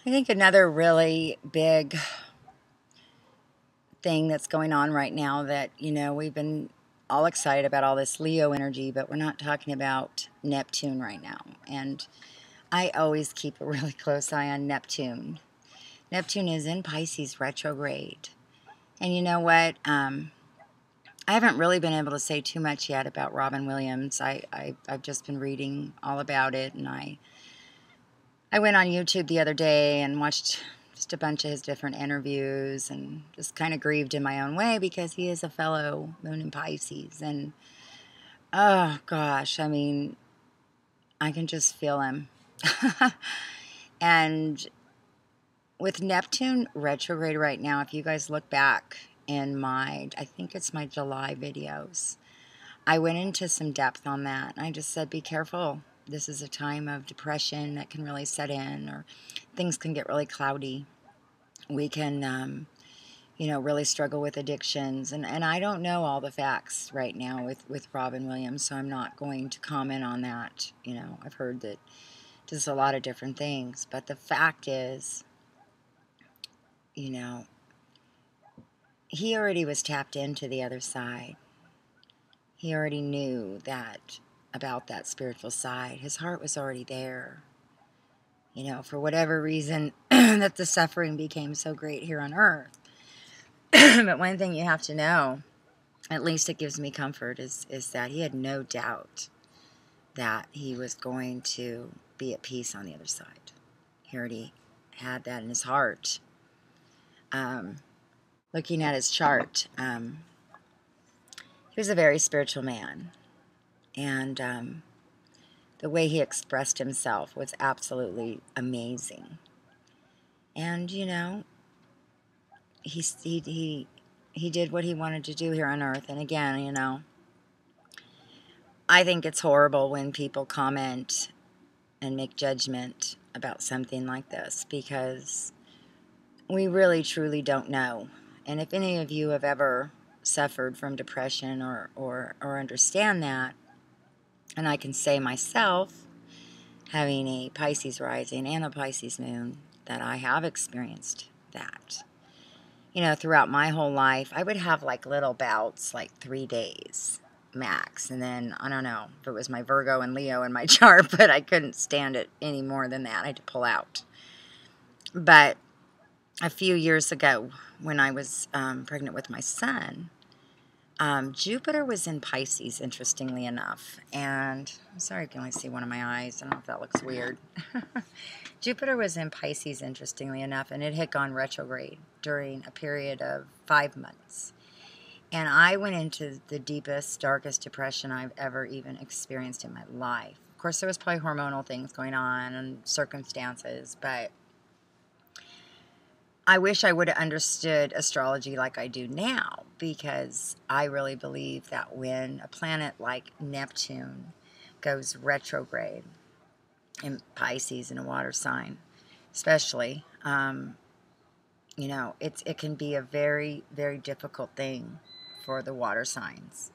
I think another really big thing that's going on right now that, we've been all excited about all this Leo energy, but we're not talking about Neptune right now. And I always keep a really close eye on Neptune. Neptune is in Pisces retrograde. And you know what? I haven't really been able to say too much yet about Robin Williams. I've just been reading all about it, and I went on YouTube the other day and watched just a bunch of his different interviews and just kind of grieved in my own way because he is a fellow Moon in Pisces. And oh gosh, I mean, I can just feel him. And with Neptune retrograde right now, if you guys look back in I think it's my July videos, I went into some depth on that. I just said, be careful. This is a time of depression that can really set in, or things can get really cloudy. We can, really struggle with addictions. And I don't know all the facts right now with Robin Williams, so I'm not going to comment on that. I've heard that there's a lot of different things. But the fact is, he already was tapped into the other side. He already knew that about that spiritual side. His heart was already there. For whatever reason that the suffering became so great here on earth. But one thing you have to know, at least it gives me comfort, is that he had no doubt that he was going to be at peace on the other side. He already had that in his heart. Looking at his chart, he was a very spiritual man. And the way he expressed himself was absolutely amazing. And, he did what he wanted to do here on earth. And again, I think it's horrible when people comment and make judgment about something like this, because we really truly don't know. And if any of you have ever suffered from depression or understand that, and I can say myself, having a Pisces rising and a Pisces moon, that I have experienced that. Throughout my whole life, I would have like little bouts, like 3 days max. And then, I don't know if it was my Virgo and Leo in my chart, but I couldn't stand it any more than that. I had to pull out. But a few years ago, when I was pregnant with my son, Jupiter was in Pisces, interestingly enough. And I'm sorry, I can only see one of my eyes. I don't know if that looks weird. Jupiter was in Pisces, interestingly enough, and it had gone retrograde during a period of 5 months. And I went into the deepest, darkest depression I've ever even experienced in my life. Of course, there was probably hormonal things going on and circumstances, but I wish I would have understood astrology like I do now, because I really believe that when a planet like Neptune goes retrograde in Pisces, in a water sign especially, it can be a very, very difficult thing for the water signs.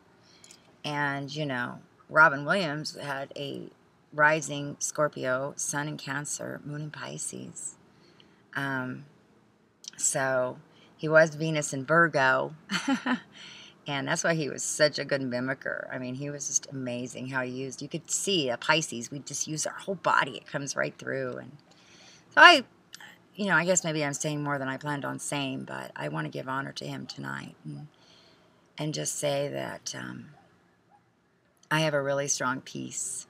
And, Robin Williams had a rising Scorpio, Sun in Cancer, Moon in Pisces. So he was Venus in Virgo, and that's why he was such a good mimicker. I mean, he was just amazing how he used, you could see a Pisces, we just use our whole body. It comes right through. And so I guess maybe I'm saying more than I planned on saying, but I want to give honor to him tonight and just say that I have a really strong peace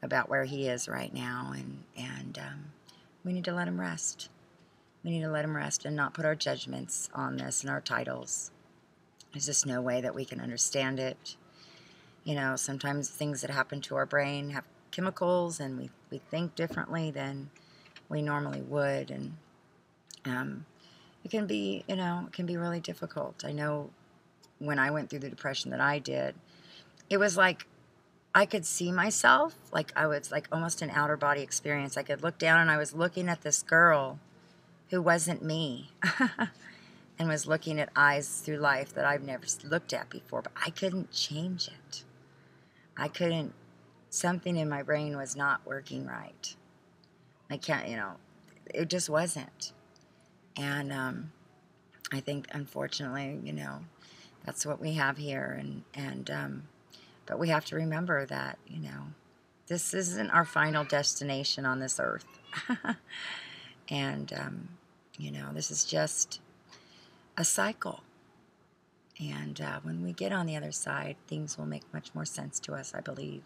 about where he is right now, and we need to let him rest. We need to let him rest and not put our judgments on this and our titles. There's just no way that we can understand it. Sometimes things that happen to our brain have chemicals, and we think differently than we normally would. And it can be, it can be really difficult. I know when I went through the depression that I did, it was like I could see myself, like I was like almost an outer body experience. I could look down and I was looking at this girl who wasn't me and was looking at eyes through life that I've never looked at before, but I couldn't change it. Something in my brain was not working right. I can't, it just wasn't. And I think, unfortunately, that's what we have here. But we have to remember that, this isn't our final destination on this earth. And, this is just a cycle. And when we get on the other side, things will make much more sense to us, I believe.